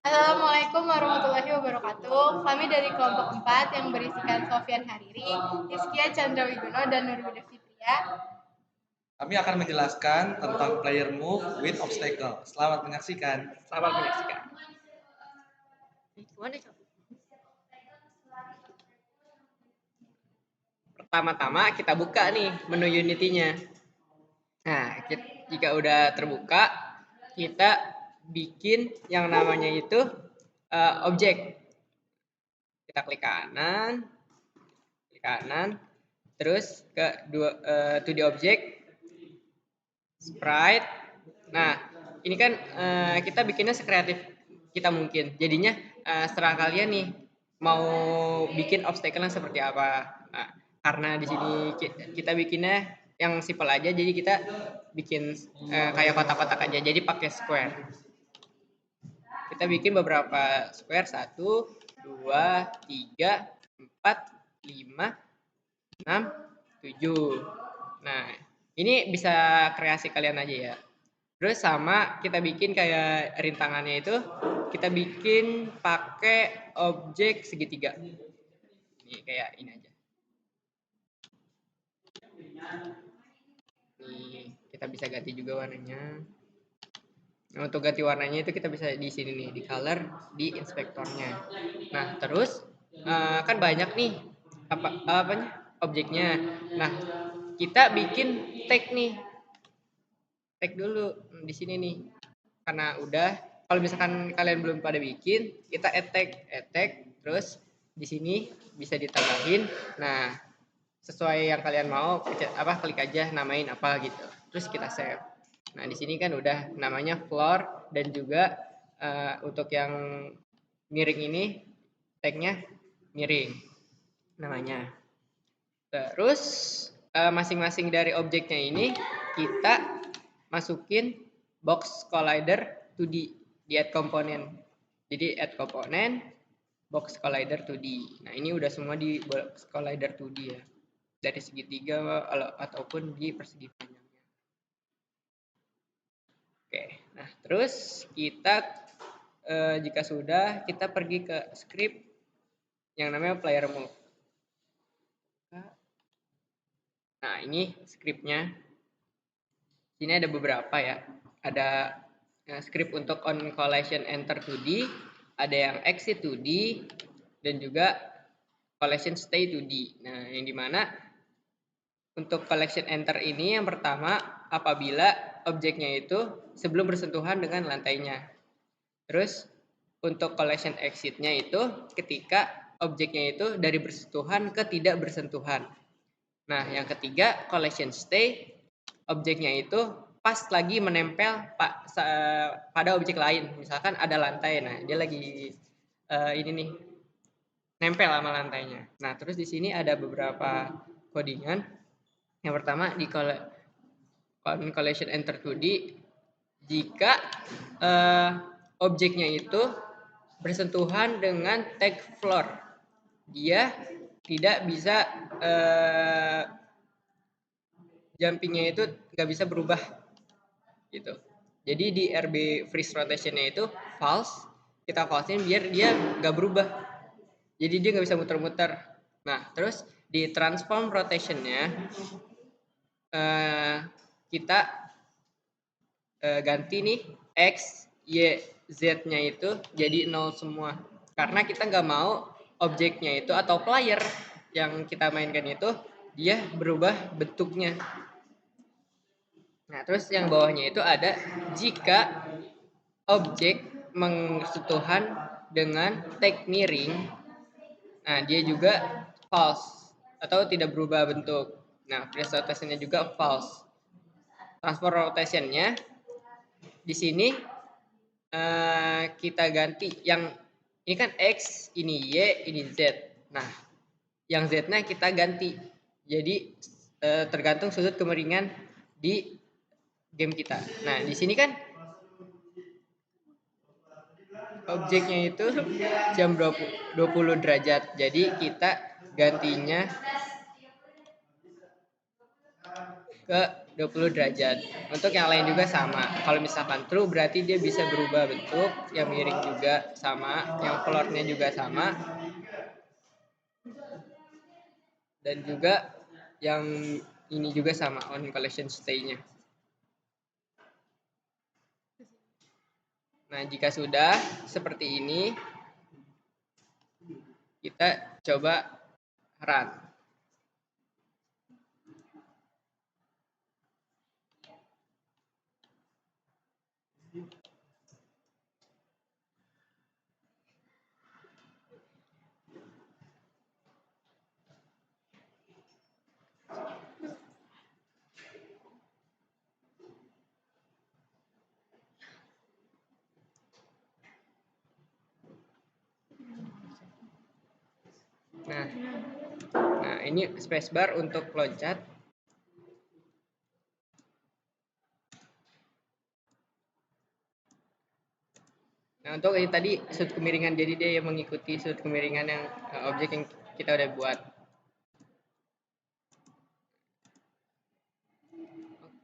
Assalamualaikum warahmatullahi wabarakatuh. Kami dari kelompok 4 yang berisikan Sofyan Hariri, Hizkia Chandra Wigono, dan Nurmida Fitria. Kami akan menjelaskan tentang player move with obstacle. Selamat menyaksikan. Selamat menyaksikan. Pertama-tama kita buka nih menu Unity-nya. Nah, jika udah terbuka, kita bikin yang namanya itu objek. Kita klik kanan, terus ke 2D object, sprite. Nah, ini kan kita bikinnya sekreatif kita mungkin. Jadinya serah kalian nih mau bikin obstacle yang seperti apa. Nah, karena di sini kita bikinnya yang simple aja, jadi kita bikin kayak kotak-kotak aja. Jadi pakai square. Kita bikin beberapa square, 1, 2, 3, 4, 5, 6, 7. Nah, ini bisa kreasi kalian aja ya. Terus sama kita bikin kayak rintangannya itu kita bikin pakai objek segitiga. Nih kayak ini aja. Nih, kita bisa ganti juga warnanya. Nah, untuk ganti warnanya itu kita bisa di sini nih, di color, di inspektornya. Nah, terus kan banyak nih apanya objeknya. Nah, kita bikin tag nih. Tag dulu di sini nih. Karena udah, kalau misalkan kalian belum pada bikin, kita add tag, terus di sini bisa ditambahin. Nah, sesuai yang kalian mau, klik aja namain apa gitu. Terus kita save. Nah, di sini kan udah namanya floor, dan juga untuk yang miring ini tagnya miring namanya. Terus masing-masing dari objeknya ini kita masukin box collider 2D di add component. Jadi add component box collider 2D. Nah, ini udah semua di box collider 2D ya. Dari segitiga ataupun di persegi panjangnya. Oke, nah terus kita jika sudah, kita pergi ke script yang namanya player move. Nah, ini scriptnya. Sini ada beberapa ya. Ada script untuk on collision enter 2D, ada yang exit 2D, dan juga collision stay 2D. Nah, yang dimana untuk collision enter ini yang pertama apabila objeknya itu sebelum bersentuhan dengan lantainya. Terus untuk collision exitnya itu ketika objeknya itu dari bersentuhan ke tidak bersentuhan. Nah, yang ketiga collision stay, objeknya itu pas lagi menempel pada objek lain. Misalkan ada lantai, nah dia lagi ini nih nempel sama lantainya. Nah, terus di sini ada beberapa codingan. Yang pertama di collision enter 2D, jika objeknya itu bersentuhan dengan tag floor, dia tidak bisa jumpingnya itu nggak bisa berubah gitu. Jadi di RB freeze rotationnya itu false, kita falsein biar dia nggak berubah. Jadi dia nggak bisa muter-muter. Nah, terus di transform rotationnya kita ganti nih X, Y, Z-nya itu jadi 0 semua. Karena kita nggak mau objeknya itu atau player yang kita mainkan itu dia berubah bentuknya. Nah, terus yang bawahnya itu ada jika objek bersentuhan dengan tag miring, nah dia juga false atau tidak berubah bentuk. Nah, freeze rotationnya juga false. Transform rotationnya di sini kita ganti yang ini kan X, ini Y, ini Z. Nah, yang Z-nya kita ganti. Jadi tergantung sudut kemiringan di game kita. Nah, di sini kan objeknya itu jam 20 derajat. Jadi kita gantinya ke 20 derajat. Untuk yang lain juga sama. Kalau misalkan true berarti dia bisa berubah bentuk, yang miring juga sama, yang floor-nya juga sama, dan juga yang ini juga sama, on collision stay-nya. Nah, jika sudah seperti ini, kita coba run. Nah, ini spacebar untuk loncat. Nah, untuk ini tadi sudut kemiringan, jadi dia yang mengikuti sudut kemiringan yang objek yang kita udah buat.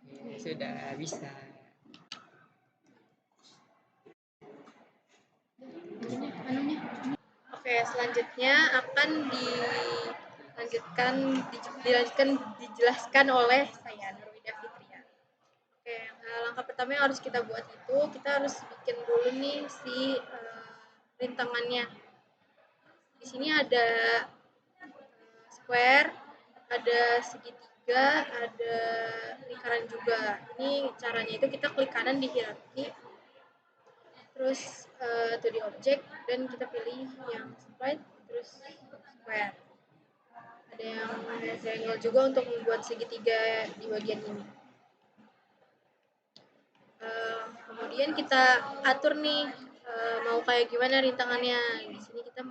Oke, sudah bisa. Oke, selanjutnya akan dijelaskan oleh saya, Nurwida Fitria. Oke, langkah pertama yang harus kita buat itu, kita harus bikin dulu nih si rintangannya. Di sini ada square, ada segitiga, ada lingkaran juga. Ini caranya itu kita klik kanan di hierarki, terus to the object, dan kita pilih yang sprite, terus square. Ada yang triangle juga untuk membuat segitiga di bagian ini. Kemudian kita atur nih mau kayak gimana rintangannya. Di sini kita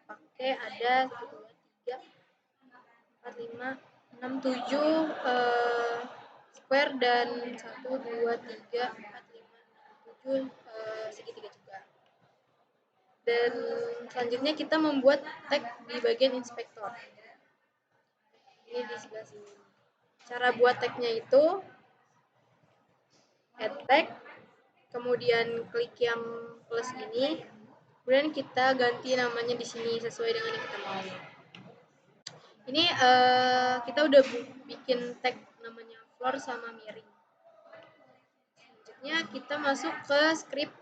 pakai ada 1, 2, 3, 4, 5, 6, 7 square, dan 1, 2, 3, 4, 5, 6, 7 segitiga juga. Dan selanjutnya kita membuat tag di bagian inspektor. Ini di sebelah sini. Cara buat tagnya itu add tag, kemudian klik yang plus ini, kemudian kita ganti namanya di sini sesuai dengan yang kita mau. Ini kita udah bikin tag namanya floor sama miring. Selanjutnya kita masuk ke script.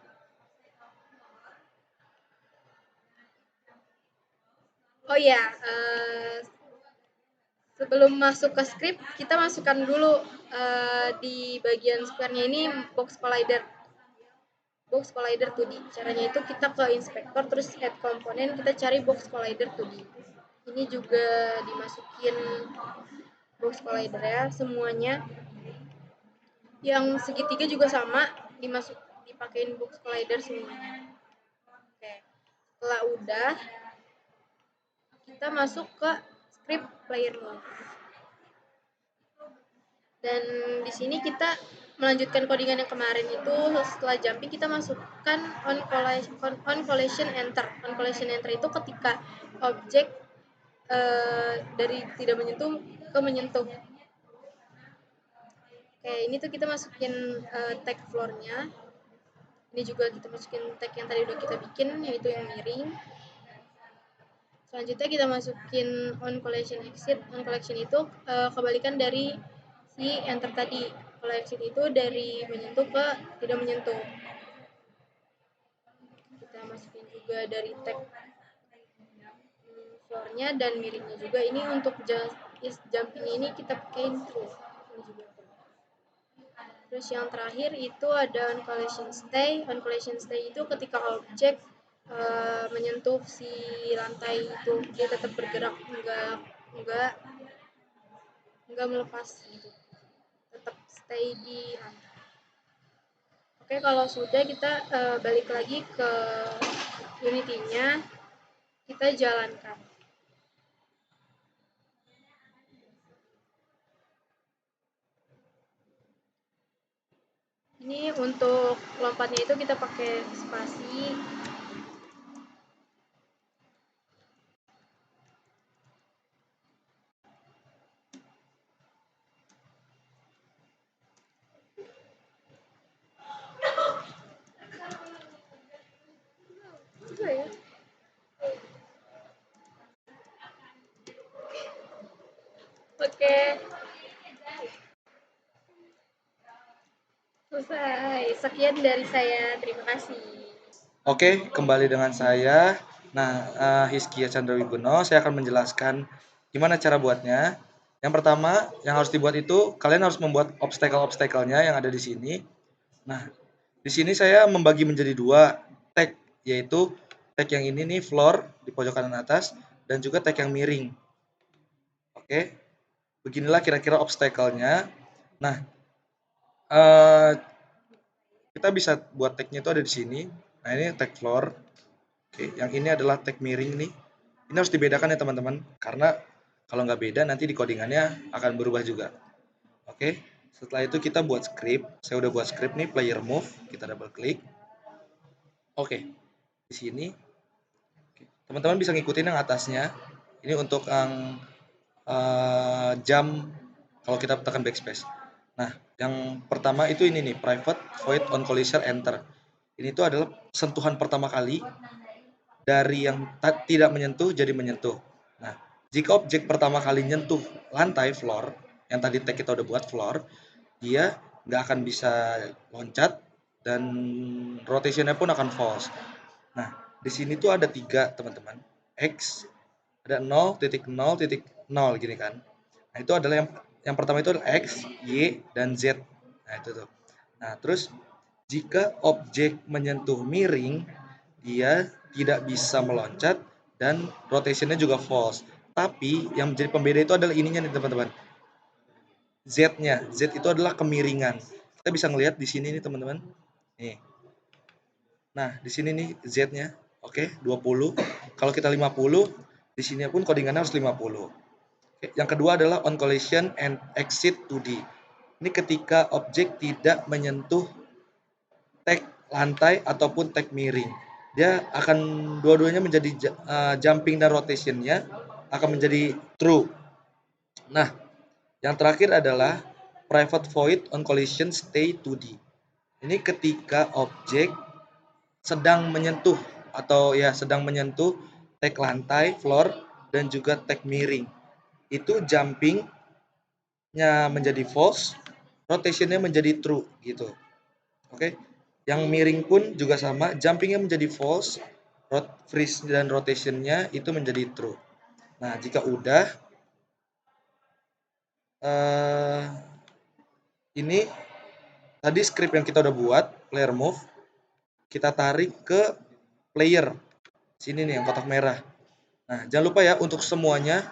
Oh ya, sebelum masuk ke script, kita masukkan dulu di bagian square-nya ini box collider 2D. Caranya itu kita ke inspektor, terus add komponen, kita cari box collider 2D. Ini juga dimasukin box collider ya, semuanya. Yang segitiga juga sama, dipakein box collider semuanya. Oke. Setelah udah, kita masuk ke script player mode. Dan di sini kita melanjutkan codingan yang kemarin itu. Setelah jumping kita masukkan on collision enter. On collision enter itu ketika objek dari tidak menyentuh ke menyentuh. Oke, ini tuh kita masukin tag floor-nya. Ini juga kita masukin tag yang tadi udah kita bikin, yaitu yang miring. Selanjutnya kita masukin on collision exit. On collision itu kebalikan dari si enter tadi. Kalau exit itu dari menyentuh ke tidak menyentuh. Kita masukin juga dari tag floor-nya dan miringnya juga. Ini untuk jumping ini kita pakai true. Ini juga. Terus yang terakhir itu ada on collision stay. On collision stay itu ketika objek menyentuh si lantai itu, dia tetap bergerak, enggak melepas gitu, tetap stay di lantai. Oke, kalau sudah kita balik lagi ke Unity-nya, kita jalankan. Ini untuk lompatnya itu kita pakai spasi. Oke, selesai. Sekian dari saya. Terima kasih. Oke, kembali dengan saya. Nah, Hizkia Chandra Wibono, saya akan menjelaskan gimana cara buatnya. Yang pertama, yang harus dibuat itu kalian harus membuat obstacle-obstacle-nya yang ada di sini. Nah, di sini saya membagi menjadi dua tag, yaitu tag yang ini nih floor di pojok kanan atas dan juga tag yang miring. Oke, beginilah kira-kira obstacle-nya. Nah, eh, kita bisa buat tag-nya itu ada di sini. Nah, ini tag floor. Oke, yang ini adalah tag miring nih. Ini harus dibedakan ya teman-teman, karena kalau nggak beda nanti di codingannya akan berubah juga. Oke, setelah itu kita buat script. Saya udah buat script nih, player move. Kita double klik. Oke, di sini teman-teman bisa ngikutin yang atasnya. Ini untuk yang jam kalau kita tekan backspace. Nah, yang pertama itu ini nih, private void on collision enter. Ini tuh adalah sentuhan pertama kali dari yang tidak menyentuh jadi menyentuh. Nah, jika objek pertama kali nyentuh lantai floor, yang tadi tag kita udah buat floor, dia nggak akan bisa loncat dan rotationnya pun akan false. Nah, di sini tuh ada 3 teman-teman. X, ada 0.0.0 gini kan. Nah, itu adalah yang pertama itu adalah X, Y, dan Z. Nah, itu tuh. Nah, terus jika objek menyentuh miring, dia tidak bisa meloncat dan rotationnya juga false. Tapi yang menjadi pembeda itu adalah ininya nih teman-teman. Z-nya. Z itu adalah kemiringan. Kita bisa ngelihat di sini nih teman-teman. Nih. Nah, di sini nih Z-nya. Oke, 20. Kalau kita 50, di sini pun codingannya harus 50. Oke, yang kedua adalah on collision and exit 2D. Ini ketika objek tidak menyentuh tag lantai ataupun tag miring. Dia akan dua-duanya menjadi jumping dan rotationnya akan menjadi true. Nah, yang terakhir adalah private void on collision stay 2D. Ini ketika objek sedang menyentuh atau ya sedang menyentuh tag lantai, floor, dan juga tag miring. Itu jumpingnya menjadi false, rotationnya menjadi true gitu. Oke. Yang miring pun juga sama, jumpingnya menjadi false, freeze dan rotationnya itu menjadi true. Nah, jika udah, ini tadi script yang kita udah buat, player move, kita tarik ke player. Sini nih yang kotak merah. Nah, jangan lupa ya untuk semuanya,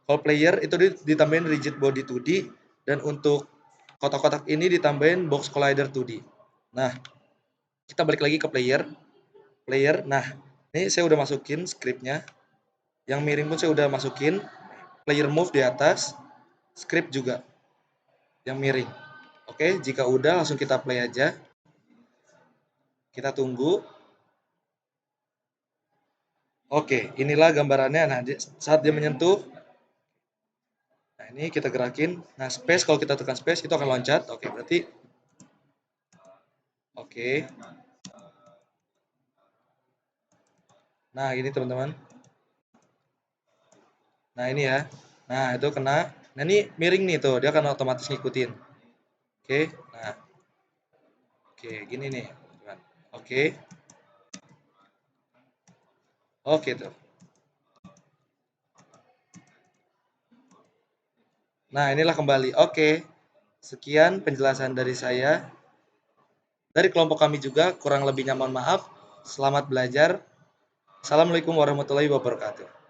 kalau player itu ditambahin rigid body 2D, dan untuk kotak-kotak ini ditambahin box collider 2D. Nah, kita balik lagi ke player. Nah, ini saya udah masukin scriptnya. Yang miring pun saya udah masukin. Player move di atas, script juga yang miring. Oke, jika udah langsung kita play aja. Kita tunggu. Oke, inilah gambarannya. Nah, saat dia menyentuh, nah ini kita gerakin. Nah, space, kalau kita tekan space itu akan loncat. Oke, berarti oke. Nah, ini teman-teman. Nah, ini ya. Nah, itu kena. Nah, ini miring nih tuh, dia akan otomatis ngikutin. Oke, nah. Oke, gini nih, teman. Oke. Oke tuh. Nah, inilah kembali. Oke. Sekian penjelasan dari saya. Dari kelompok kami juga, kurang lebihnya mohon maaf. Selamat belajar. Assalamualaikum warahmatullahi wabarakatuh.